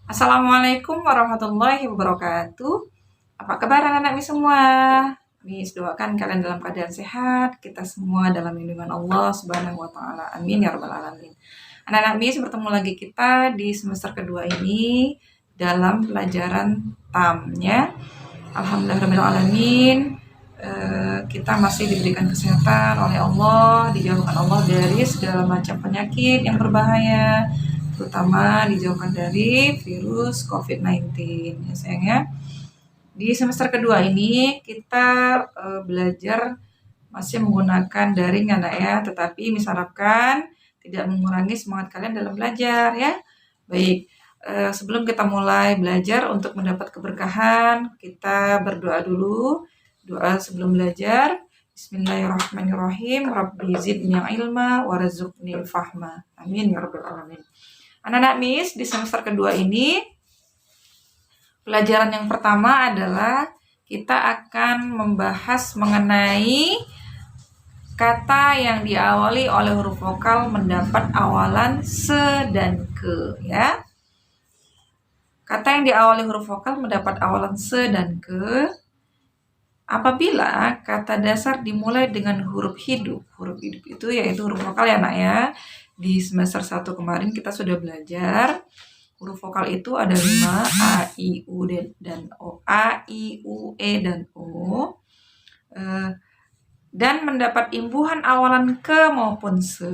Assalamualaikum warahmatullahi wabarakatuh. Apa kabar anak-anak Miss semua? Miss doakan kalian dalam keadaan sehat, kita semua dalam lindungan Allah Subhanahu wa taala. Amin ya rabbal alamin. Anak-anak Miss bertemu lagi kita di semester kedua ini dalam pelajaran TAM-nya. Alhamdulillahirabbil alamin. Kita masih diberikan kesehatan oleh Allah, dijauhkan Allah dari segala macam penyakit yang berbahaya, terutama dijauhkan dari virus COVID-19 ya sayang ya. Di semester kedua ini kita belajar masih menggunakan daring anak ya, tetapi misalkan tidak mengurangi semangat kalian dalam belajar ya. Baik, sebelum kita mulai belajar untuk mendapat keberkahan, kita berdoa dulu. Doa sebelum belajar. Bismillahirrahmanirrahim. Rabbi zidni ilma warzuqni fahma. Amin ya rabbal alamin. Anak-anak Miss, di semester kedua ini pelajaran yang pertama adalah kita akan membahas mengenai kata yang diawali oleh huruf vokal mendapat awalan se dan ke ya. Kata yang diawali huruf vokal mendapat awalan se dan ke apabila kata dasar dimulai dengan huruf hidup. Huruf hidup itu yaitu huruf vokal ya nak ya. Di semester 1 kemarin kita sudah belajar huruf vokal itu ada 5, A, I, U, dan O. A, I, U, E, dan O. Dan mendapat imbuhan awalan ke maupun se,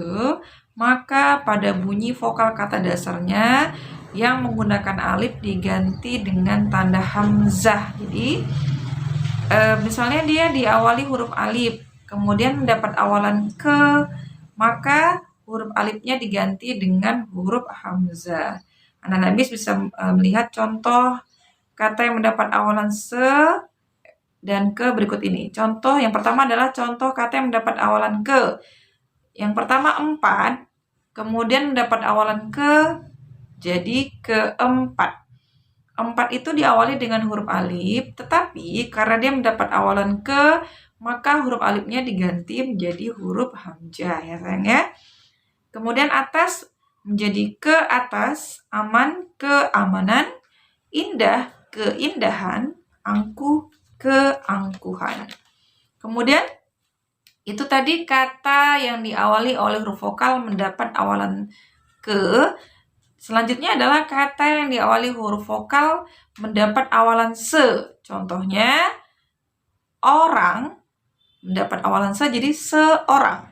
maka pada bunyi vokal kata dasarnya yang menggunakan alif diganti dengan tanda hamzah. Jadi misalnya dia diawali huruf alif, kemudian mendapat awalan ke, maka huruf alifnya diganti dengan huruf hamzah. Anak-anak bisa melihat contoh kata yang mendapat awalan se dan ke berikut ini. Contoh yang pertama adalah contoh kata yang mendapat awalan ke. Yang pertama 4, kemudian mendapat awalan ke, jadi keempat. 4 itu diawali dengan huruf alif, tetapi karena dia mendapat awalan ke, maka huruf alifnya diganti menjadi huruf hamzah ya sayang ya. Kemudian atas menjadi ke atas, aman keamanan, indah keindahan, angkuh keangkuhan. Kemudian itu tadi kata yang diawali oleh huruf vokal mendapat awalan ke. Selanjutnya adalah kata yang diawali huruf vokal mendapat awalan se. Contohnya, orang mendapat awalan se jadi seorang.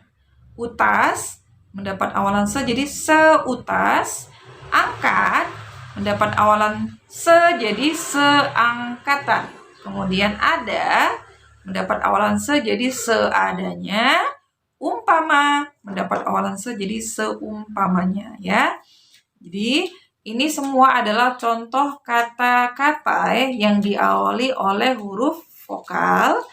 Utas mendapat awalan se jadi seutas. Angkat mendapat awalan se jadi seangkatan. Kemudian ada mendapat awalan se jadi seadanya. Umpama mendapat awalan se jadi seumpamanya ya. Jadi ini semua adalah contoh kata-kata yang diawali oleh huruf vokal.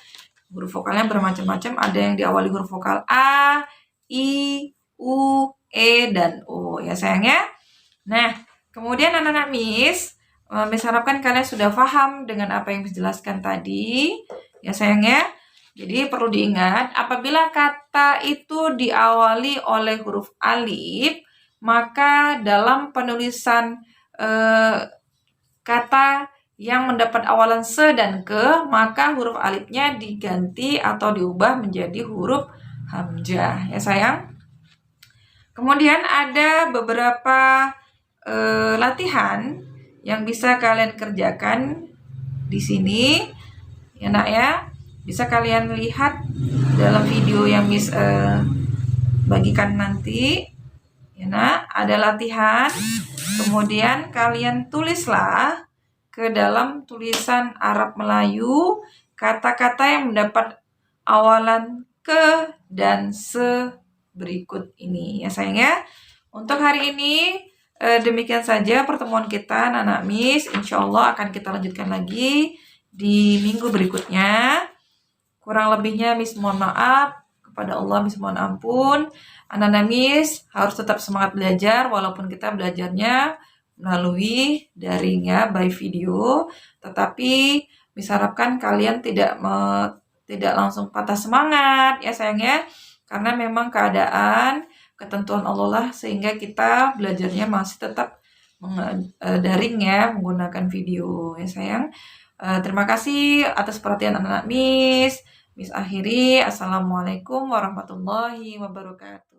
Huruf vokalnya bermacam-macam, ada yang diawali huruf vokal A, I, U, E, dan O ya sayangnya. Nah, kemudian anak-anak Miss harapkan kalian sudah paham dengan apa yang dijelaskan tadi ya sayangnya. Jadi perlu diingat, apabila kata itu diawali oleh huruf alif, maka dalam penulisan kata yang mendapat awalan se dan ke, maka huruf alifnya diganti atau diubah menjadi huruf hamzah ya sayang. Kemudian ada beberapa latihan yang bisa kalian kerjakan di sini ya nak ya. Bisa kalian lihat dalam video yang Miss bagikan nanti. Ya nak, ada latihan, kemudian kalian tulislah ke dalam tulisan Arab Melayu kata-kata yang mendapat awalan ke dan se berikut ini ya sayang ya. Untuk hari ini demikian saja pertemuan kita anak-anak Miss. Insya Allah akan kita lanjutkan lagi di minggu berikutnya. Kurang lebihnya Miss mohon maaf. Kepada Allah Miss mohon ampun. Anak-anak Miss harus tetap semangat belajar walaupun kita belajarnya melalui daring ya, by video. Tetapi Miss harapkan kalian tidak langsung patah semangat ya sayangnya. Karena memang keadaan, ketentuan Allah lah sehingga kita belajarnya masih tetap daring ya, menggunakan video ya sayang. Terima kasih atas perhatian anak-anak Miss. Miss akhiri, Assalamualaikum warahmatullahi wabarakatuh.